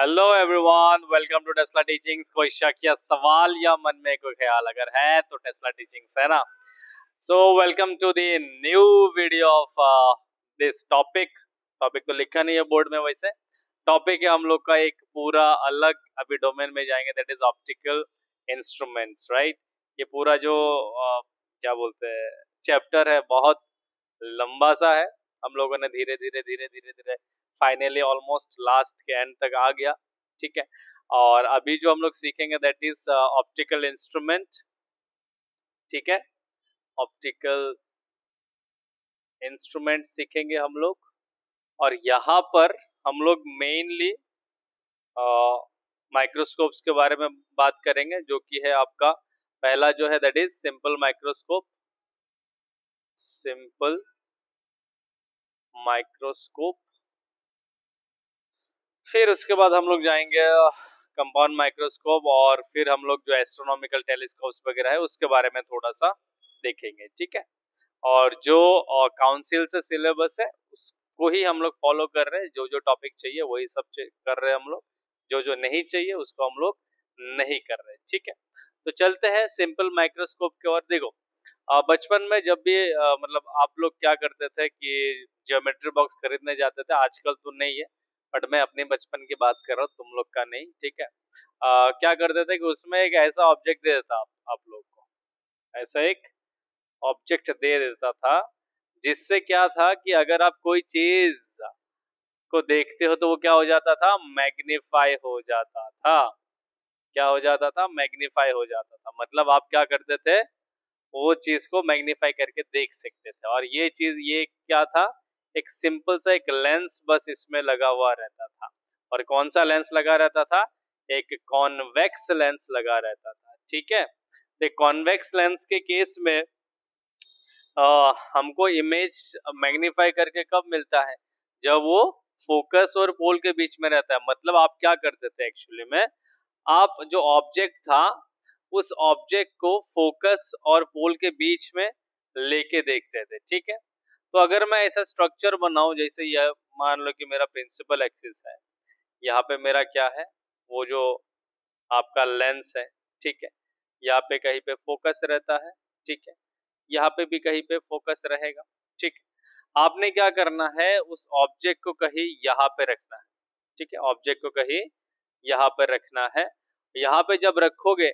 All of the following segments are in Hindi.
Hello everyone, welcome to Tesla teachings. कोई शक या सवाल या मन में कोई ख्याल अगर है तो टेस्ला टीचिंग्स है ना। So welcome to the new video of this topic. Topic तो लिखा नहीं है बोर्ड में, वैसे टॉपिक है हम लोग का एक पूरा अलग, अभी डोमेन में जाएंगे, that is optical instruments, right. ये पूरा जो क्या बोलते हैं चैप्टर है, बहुत लंबा सा है। हम लोगों ने धीरे धीरे धीरे धीरे धीरे फाइनली ऑलमोस्ट लास्ट के एंड तक आ गया, ठीक है। और अभी जो हम लोग सीखेंगे दैट इज ऑप्टिकल इंस्ट्रूमेंट, ठीक है। ऑप्टिकल इंस्ट्रूमेंट सीखेंगे हम लोग, और यहाँ पर हम लोग मेनली माइक्रोस्कोप्स के बारे में बात करेंगे, जो कि है आपका पहला जो है that is simple microscope. Simple microscope, फिर उसके बाद हम लोग जाएंगे कंपाउंड माइक्रोस्कोप, और फिर हम लोग जो एस्ट्रोनॉमिकल टेलीस्कोप्स वगैरह है उसके बारे में थोड़ा सा देखेंगे, ठीक है। और जो काउंसिल से सिलेबस है उसको ही हम लोग फॉलो कर रहे हैं। जो जो टॉपिक चाहिए वही सब कर रहे हैं हम लोग, जो जो नहीं चाहिए उसको हम लोग नहीं कर रहे, ठीक है। तो चलते हैं सिंपल माइक्रोस्कोप की ओर। देखो, बचपन में जब भी मतलब आप लोग क्या करते थे कि ज्योमेट्री बॉक्स खरीदने जाते थे, आजकल तो नहीं है, बट मैं अपने बचपन की बात कर रहा हूँ, तुम लोग का नहीं, ठीक है। क्या करते थे कि उसमें एक ऐसा ऑब्जेक्ट दे देता आप लोग को, ऐसा एक ऑब्जेक्ट दे देता था, जिससे क्या था कि अगर आप कोई चीज को देखते हो तो वो क्या हो जाता था, मैग्नीफाई हो जाता था। क्या हो जाता था, मैग्नीफाई हो जाता था। मतलब आप क्या करते थे, वो चीज को मैग्नीफाई करके देख सकते थे। और ये चीज ये क्या था, एक सिंपल सा एक लेंस बस इसमें लगा हुआ रहता था। और कौन सा लेंस लगा रहता था, एक कॉन्वेक्स लेंस लगा रहता था, ठीक है। तो कॉन्वेक्स लेंस के केस में हमको इमेज मैग्नीफाई करके कब मिलता है, जब वो फोकस और पोल के बीच में रहता है। मतलब आप क्या करते थे एक्चुअली में, आप जो ऑब्जेक्ट था उस ऑब्जेक्ट को फोकस और पोल के बीच में लेके देखते थे, ठीक है। तो अगर मैं ऐसा स्ट्रक्चर बनाऊं, जैसे यह मान लो कि मेरा प्रिंसिपल एक्सिस है, यहाँ पे मेरा क्या है, वो जो आपका लेंस है, ठीक है। यहाँ पे कहीं पे फोकस रहता है, ठीक है। यहाँ पे भी कहीं पे फोकस रहेगा, ठीक है। आपने क्या करना है, उस ऑब्जेक्ट को कहीं यहाँ पे रखना है, ठीक है। ऑब्जेक्ट को कहीं यहाँ पे रखना है। यहाँ पे जब रखोगे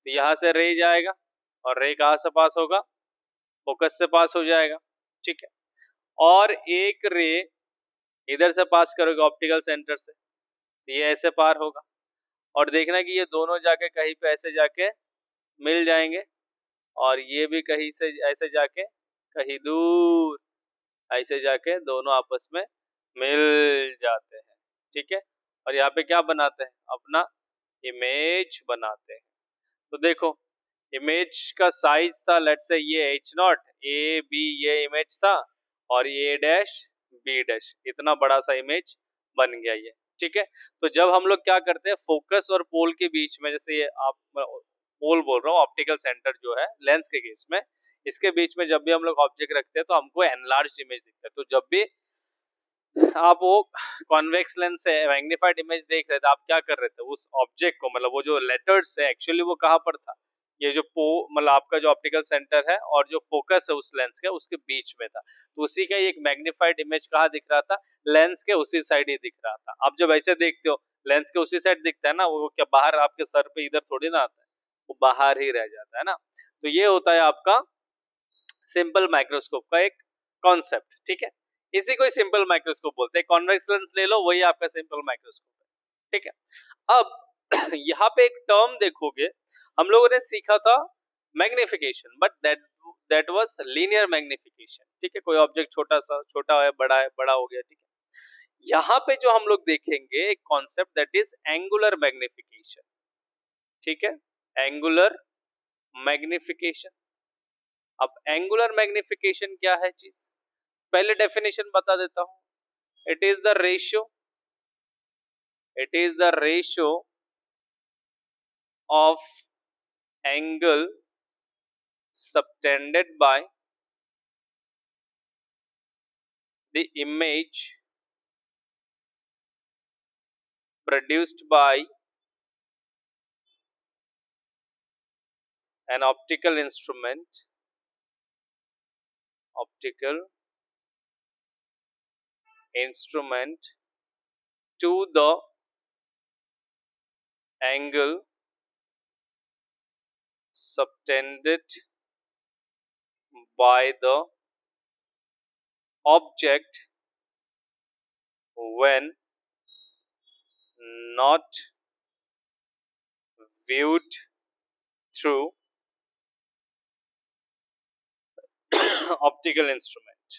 तो यहाँ से रे जाएगा, और रे कहाँ से पास होगा, फोकस से पास हो जाएगा, ठीक है। और एक रे इधर से पास करोगे ऑप्टिकल सेंटर से, तो ये ऐसे पार होगा। और देखना कि ये दोनों जाके कहीं पे ऐसे जाके मिल जाएंगे, और ये भी कहीं से ऐसे जाके कहीं दूर ऐसे जाके दोनों आपस में मिल जाते हैं, ठीक है। और यहाँ पे क्या बनाते हैं, अपना इमेज बनाते हैं। तो देखो, इमेज का साइज था, लेट्स से ये एच नॉट ए बी, ये इमेज था, और ए डैश बी डैश, इतना बड़ा सा इमेज बन गया ये, ठीक है। तो जब हम लोग क्या करते हैं, फोकस और पोल के बीच में, जैसे ये आप पोल बोल रहा हूँ, ऑप्टिकल सेंटर जो है लेंस के केस में, इसके बीच में जब भी हम लोग ऑब्जेक्ट रखते हैं तो हमको एनलार्ज इमेज दिखता है। तो जब भी आप वो कॉन्वेक्स लेंस से मैग्नीफाइड इमेज देख रहे थे, आप क्या कर रहे थे, उस ऑब्जेक्ट को, मतलब वो जो लेटर्स है एक्चुअली वो कहाँ पर था, ये जो मतलब आपका जो ऑप्टिकल सेंटर है और जो फोकस है उस लेंस का, उसके बीच में था। तो उसी का एक मैग्नीफाइड इमेज कहाँ दिख रहा था, लेंस के उसी साइड ही दिख रहा था। आप जब ऐसे देखते हो लेंस के उसी साइड दिखता है ना, वो क्या बाहर आपके सर पे इधर थोड़ी ना आता है, वो बाहर ही रह जाता है ना। तो ये होता है आपका सिंपल माइक्रोस्कोप का एक कॉन्सेप्ट, ठीक है। इसी को सिंपल माइक्रोस्कोप बोलते हैं। कॉन्वेक्स लेंस ले लो, वही आपका सिंपल माइक्रोस्कोप है, ठीक है। अब यहाँ पे एक टर्म देखोगे, हम लोगों ने सीखा था magnification, but that was linear magnification, ठीक है। कोई ऑब्जेक्ट छोटा सा छोटा है, बड़ा हो गया, ठीक है। यहाँ पे जो हम लोग देखेंगे एक concept that is angular magnification, ठीक है। Angular magnification. अब एंगुलर मैग्निफिकेशन क्या है चीज, पहले डेफिनेशन बता देता हूं। It is the ratio, it is the ratio of angle subtended by the image produced by an optical instrument to the angle subtended by the object when not viewed through optical instrument.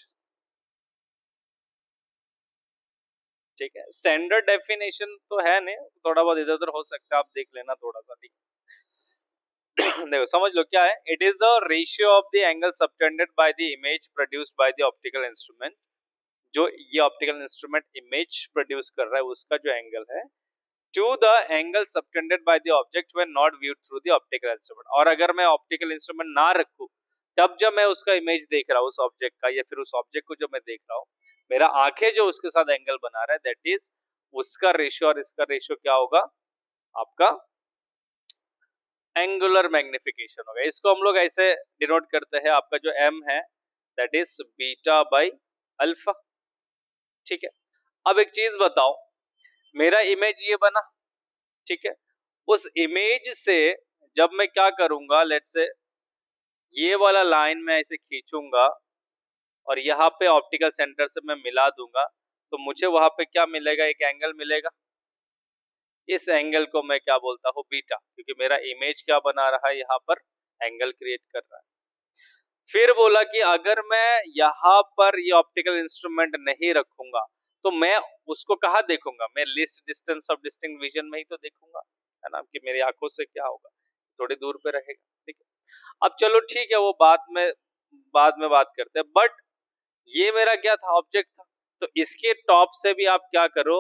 ठीक है, स्टैंडर्ड डेफिनेशन तो है नहीं, थोड़ा बहुत इधर उधर हो सकता है, आप देख लेना थोड़ा सा। ठीक देखो समझ लो क्या है, it is the ratio of the angle subtended by the image produced by the optical instrument. जो ये ऑप्टिकल इंस्ट्रूमेंट इमेज प्रोड्यूस कर रहा है उसका जो एंगल है, to the angle subtended by the object when not viewed through the optical instrument. और अगर मैं ऑप्टिकल इंस्ट्रूमेंट ना रखूं तब जब मैं उसका इमेज देख रहा हूं उस ऑब्जेक्ट का, या फिर उस ऑब्जेक्ट को जब मैं देख रहा हूं, मेरा आंखें जो उसके साथ एंगल बना रहा है, दैट इज उसका रेशियो और इसका रेशियो क्या होगा, आपका एंगुलर मैग्निफिकेशन होगा। इसको हम लोग ऐसे डिनोट करते हैं, आपका जो m है that is beta by alpha. ठीक है, अब एक चीज बताओ, मेरा इमेज ये बना, ठीक है, उस इमेज से जब मैं क्या करूंगा, लेट्स से ये वाला लाइन मैं ऐसे खींचूंगा और यहाँ पे ऑप्टिकल सेंटर से मैं मिला दूंगा, तो मुझे वहां पे क्या मिलेगा, एक एंगल मिलेगा। इस एंगल को मैं क्या बोलता हूँ, बीटा, क्योंकि मेरा इमेज क्या बना रहा है, यहाँ पर एंगल क्रिएट कर रहा है। फिर बोला कि अगर मैं यहाँ पर ये ऑप्टिकल इंस्ट्रूमेंट नहीं रखूंगा तो मैं उसको कहाँ देखूंगा, मैं least distance of distinct vision में ही तो देखूंगा, है ना, कि मेरी आंखों से क्या होगा, थोड़ी दूर पे रहेगा। ठीक है, अब चलो ठीक है, वो बाद में बात करते हैं। बट ये मेरा क्या था, ऑब्जेक्ट था, तो इसके टॉप से भी आप क्या करो,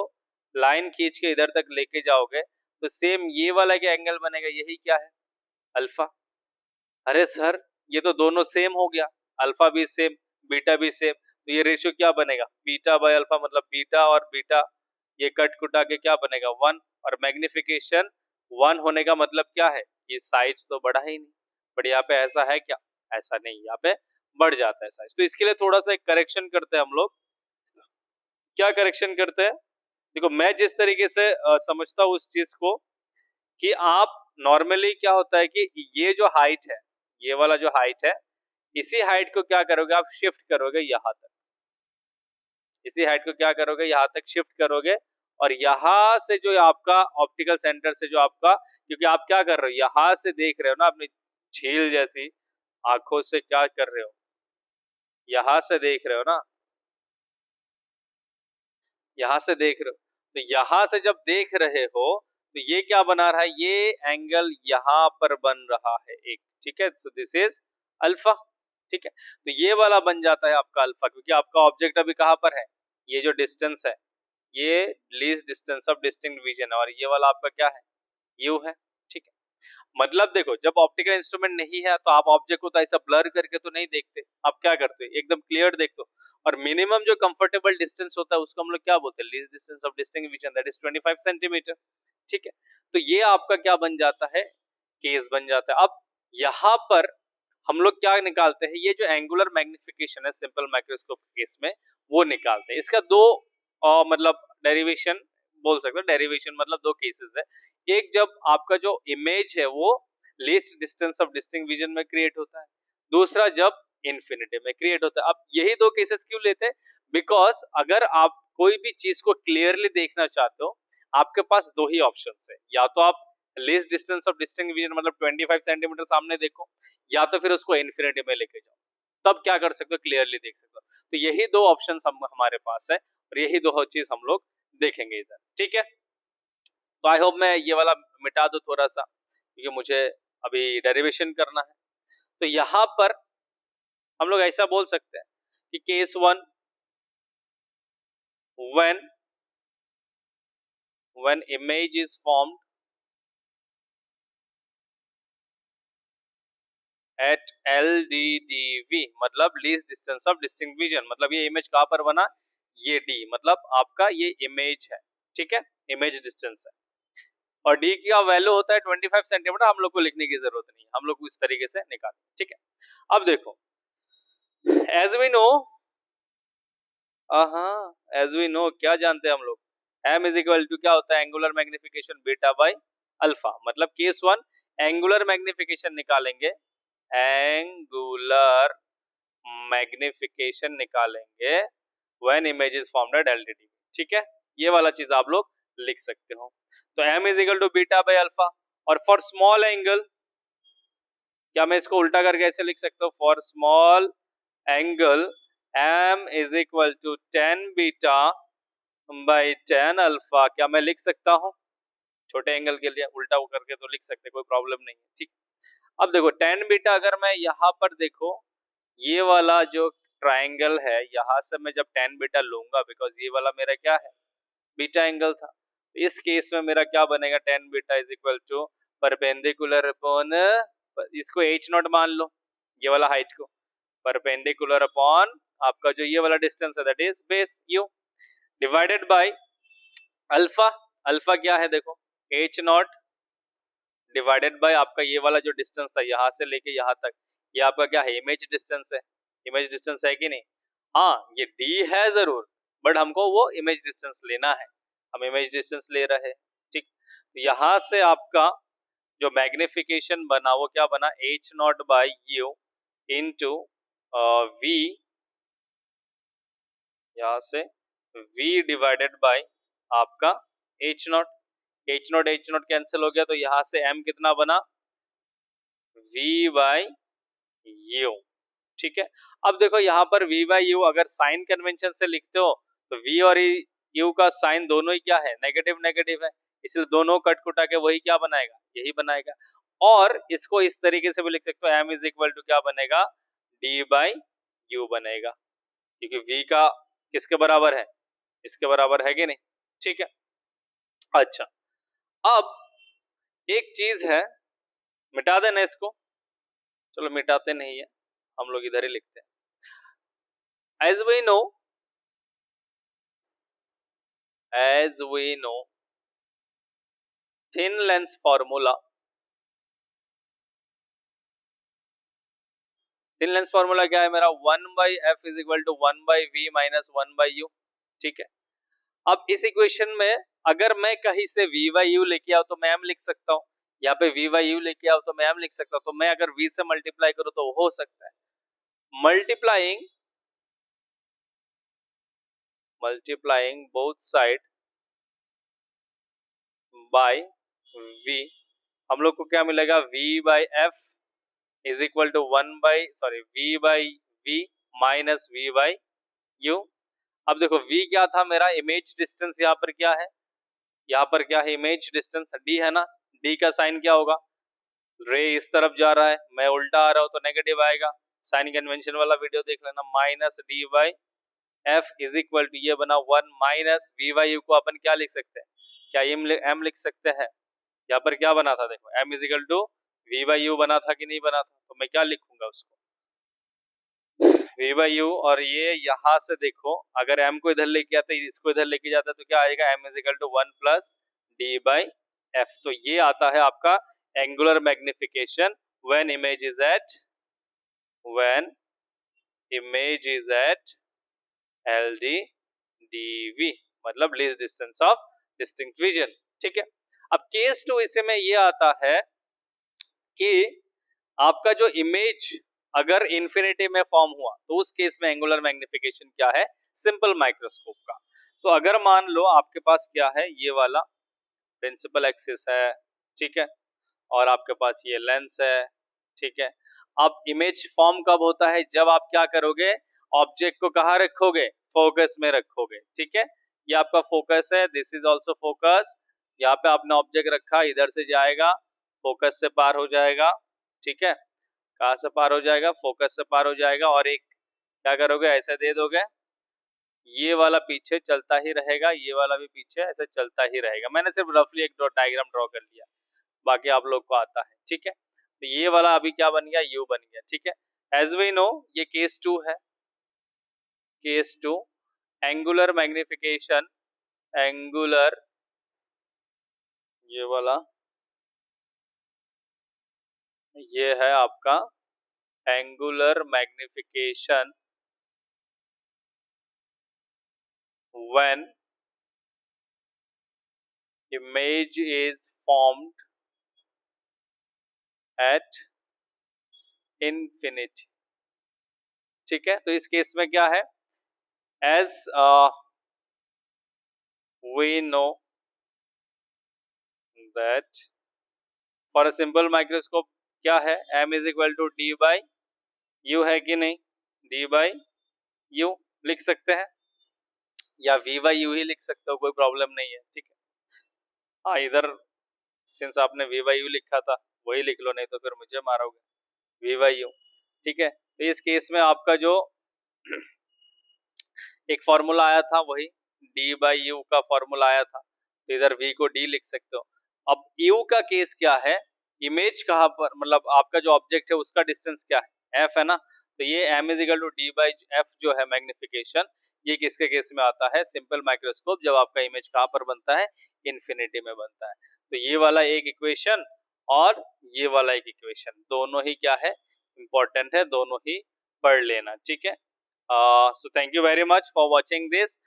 लाइन खींच के इधर तक लेके जाओगे तो सेम ये वाला क्या एंगल बनेगा, यही क्या है, अल्फा। अरे सर ये तो दोनों सेम हो गया, अल्फा भी सेम बीटा भी सेम, तो ये रेशियो क्या बनेगा, बीटा बाय अल्फा, मतलब बीटा और बीटा ये कट कुटा के क्या बनेगा, 1। और मैग्निफिकेशन 1 होने का मतलब क्या है, ये साइज तो बढ़ा ही नहीं, बट यहाँ पे ऐसा है क्या, ऐसा नहीं, यहाँ पे बढ़ जाता है साइज। तो इसके लिए थोड़ा सा एक करेक्शन करते हैं हम लोग। क्या करेक्शन करते हैं, देखो मैं जिस तरीके से समझता हूँ उस चीज को, कि आप नॉर्मली क्या होता है कि ये जो हाइट है, ये वाला जो हाइट है, इसी हाइट को क्या करोगे, आप शिफ्ट करोगे यहाँ तक, इसी हाइट को क्या करोगे, यहाँ तक शिफ्ट करोगे। और यहाँ से जो आपका ऑप्टिकल सेंटर से जो आपका, क्योंकि आप क्या कर रहे हो, यहाँ से देख रहे हो ना अपनी झील जैसी आंखों से, क्या कर रहे हो, यहाँ से देख रहे हो ना, यहाँ से देख रहे हो, तो यहाँ से जब देख रहे हो तो ये क्या बना रहा है, ये एंगल यहाँ पर बन रहा है एक। ठीक है, सो दिस इज अल्फा। ठीक है, तो ये वाला बन जाता है आपका अल्फा, क्योंकि आपका ऑब्जेक्ट अभी कहाँ पर है, ये जो डिस्टेंस है, ये least distance of distinct vision है, और ये वाला आपका क्या है, यू है। ठीक है, मतलब देखो जब ऑप्टिकल इंस्ट्रूमेंट नहीं है तो आप ऑब्जेक्ट को तो ऐसा ब्लर करके तो नहीं देखते, आप क्या करते हो, एकदम क्लियर देखते हो। और मिनिमम जो कंफर्टेबल डिस्टेंस होता है उसको हम लोग क्या बोलते हैं, least distance of distinct vision, that is 25 centimetre. ठीक है, तो ये आपका क्या बन जाता है, केस बन जाता है। अब यहाँ पर हम लोग क्या निकालते हैं, ये जो एंगुलर मैग्निफिकेशन है सिंपल माइक्रोस्कोप केस में, वो निकालते हैं। इसका दो मतलब डेरिवेशन बोल सकते हो, डेरिवेशन मतलब दो केसेस है। एक जब आपका जो इमेज है वो least distance of distinct vision में क्रिएट होता है, दूसरा जब इन्फिनिटी में क्रिएट होता है। अब यही दो केसेस क्यों लेते हैं, बिकॉज अगर आप कोई भी चीज को क्लियरली देखना चाहते हो, आपके पास दो ही ऑप्शन है, या तो आप least distance of distinct vision मतलब 25 सेंटीमीटर सामने देखो, या तो फिर उसको इन्फिनिटी में लेके जाओ, तब क्या कर सकते हो, क्लियरली देख सकते हो। तो यही दो ऑप्शन हमारे पास है, और यही दो चीज हम लोग देखेंगे इधर। ठीक है, तो आई होप मैं ये वाला मिटा दूं थोड़ा सा, क्योंकि मुझे अभी डेरिवेशन करना है। तो यहाँ पर हम लोग ऐसा बोल सकते हैं कि case 1, when image is formed at LDDV, मतलब least distance of distinct vision, मतलब ये इमेज कहां पर बना, ये D, मतलब आपका ये इमेज है। ठीक है, इमेज डिस्टेंस है, और डी का वैल्यू होता है 25 सेंटीमीटर। हम लोग को लिखने की जरूरत नहीं है, हम लोग को इस तरीके से निकाल, ठीक है। अब देखो, as we know, as we know क्या जानते हैं हम लोग, m इज इक्वल टू क्या होता है, angular magnification beta by alpha. मतलब केस वन एंगुलर मैग्निफिकेशन निकालेंगे, एंगुलर मैग्निफिकेशन निकालेंगे when image is formed at LTD, ठीक है। ये वाला चीज आप लोग लिख सकते हो। तो m is equal to beta by alpha, और फॉर स्मॉल एंगल, क्या मैं इसको उल्टा करके ऐसे लिख सकता हूँ, for small angle m is equal to 10 beta by 10 alpha, क्या मैं लिख सकता हूँ? छोटे एंगल के लिए उल्टा वो करके तो लिख सकते, कोई प्रॉब्लम नहीं है, ठीक। अब देखो 10 बीटा, अगर मैं यहाँ पर देखो ये वाला जो ट्राइंगल है, यहाँ से मैं जब 10 बीटा लूंगा, बिकॉज ये वाला मेरा क्या है, बीटा एंगल था, तो इस केस में मेरा क्या बनेगा, 10 beta is equal to perpendicular upon, इसको h नॉट मान लो, ये वाला हाइट को, परपेंडिकुलर अपॉन आपका जो ये वाला डिस्टेंस है that is base u, divided by alpha. Alpha क्या है देखो, h नॉट डिवाइडेड बाय आपका ये वाला जो डिस्टेंस था यहाँ से लेके यहाँ तक, ये आपका क्या है, इमेज डिस्टेंस है। इमेज डिस्टेंस है कि नहीं, हाँ ये d है जरूर, बट हमको वो इमेज डिस्टेंस लेना है, हम इमेज डिस्टेंस ले रहे हैं, ठीक। यहाँ से आपका जो मैग्निफिकेशन बना वो क्या बना, h not by you into v, यहाँ से v डिवाइडेड बाय आपका h not, h not cancel हो गया, तो यहाँ से m कितना बना, v बाई यू, ठीक है। अब देखो यहाँ पर v बाई यू अगर साइन कन्वेंशन से लिखते हो तो v और u का साइन दोनों ही क्या है, नेगेटिव नेगेटिव है, इसलिए दोनों कट कुटा के वही क्या बनाएगा, यही बनाएगा। और इसको इस तरीके से भी लिख सकते हो, m इज इक्वल टू क्या बनेगा, d बाई यू बनेगा, क्योंकि v का किसके बराबर है, इसके बराबर है कि नहीं, ठीक है। अच्छा, अब एक चीज है, मिटा देना इसको, चलो मिटाते नहीं है, हम लोग इधर ही लिखते हैं। as we know thin lens formula, thin lens formula क्या है मेरा, 1 by F is equal to 1 by V minus 1 by U, ठीक है। अब इस इक्वेशन में अगर मैं कहीं से v बाई यू लेके आओ तो मैं m लिख सकता हूँ, यहाँ पे v बाई यू लेके आओ तो मैं m लिख सकता हूँ, तो मैं अगर v से मल्टीप्लाई करूँ तो हो सकता है, multiplying both side by v, हम लोग को क्या मिलेगा, v by F is equal to 1 by v by v minus v by u। अब देखो v क्या था मेरा, इमेज डिस्टेंस, यहाँ पर क्या है, यहाँ पर क्या है, इमेज डिस्टेंस d है ना, d का साइन क्या होगा, रे इस तरफ जा रहा है, मैं उल्टा आ रहा हूँ तो नेगेटिव आएगा, साइन कन्वेंशन वाला वीडियो देख लेना, minus D by F is equal to ये बना 1 माइनस वी बाई यू को अपन क्या लिख सकते हैं, क्या m लिख सकते हैं, यहाँ पर क्या बना था देखो, m is equal to V by U बना था कि नहीं बना था, तो मैं क्या लिखूंगा उसको, v बाई यू, और ये यहाँ से देखो अगर m को इधर लेके आते, इसको इधर लेके जाता तो क्या आएगा, m is equal to 1 plus D by F. तो ये आता है आपका angular magnification when image is at LD DV, मतलब least distance of distinct vision, ठीक है। अब केस 2 इसे में ये आता है कि आपका जो इमेज अगर इन्फिनिटी में फॉर्म हुआ तो उस केस में एंगुलर मैग्निफिकेशन क्या है, सिंपल माइक्रोस्कोप का। तो अगर मान लो आपके पास क्या है, ये वाला प्रिंसिपल एक्सिस है, ठीक है, और आपके पास ये लेंस है, ठीक है। अब इमेज फॉर्म कब होता है, जब आप क्या करोगे, ऑब्जेक्ट को कहाँ रखोगे, फोकस में रखोगे, ठीक है। ये आपका फोकस है, दिस इज ऑल्सो फोकस, यहाँ पे आपने ऑब्जेक्ट रखा, इधर से जाएगा, फोकस से पार हो जाएगा, ठीक है, कहाँ से पार हो जाएगा, फोकस से पार हो जाएगा, और एक क्या करोगे, ऐसे दे दोगे, ये वाला पीछे चलता ही रहेगा, ये वाला भी पीछे ऐसे चलता ही रहेगा। मैंने सिर्फ रफली एक डायग्राम ड्रॉ कर लिया, बाकी आप लोग को आता है, ठीक है। तो ये वाला अभी क्या बन गया, यू बन गया, ठीक है। एज वी नो ये केस 2 है, केस 2 एंगुलर मैग्निफिकेशन ये वाला, ये है आपका angular magnification when image is formed at infinity। ठीक है, तो इस केस में क्या है, as we know that for a simple microscope क्या है, m is equal to d by u है कि नहीं, d by u लिख सकते हैं या v by u ही लिख सकते हो, कोई प्रॉब्लम नहीं है। ठीक है, हाँ इधर सिंस आपने v by u लिखा था वही लिख लो, नहीं तो फिर मुझे मारोगे v by u। ठीक है, तो इस केस में आपका जो एक फॉर्मूला आया था वही d by u का फॉर्मूला आया था, तो इधर v को d लिख सकते हो। अब u का केस क्या है, इमेज कहाँ पर, मतलब आपका जो ऑब्जेक्ट है उसका डिस्टेंस क्या है, f है ना, तो ये m is equal to d by f जो है मैग्निफिकेशन, ये किसके केस में आता है, सिंपल माइक्रोस्कोप, जब आपका इमेज कहाँ पर बनता है, इन्फिनिटी में बनता है। तो ये वाला एक इक्वेशन और ये वाला एक इक्वेशन, दोनों ही क्या है, इंपॉर्टेंट है, दोनों ही पढ़ लेना। ठीक है, so thank you very much for watching this।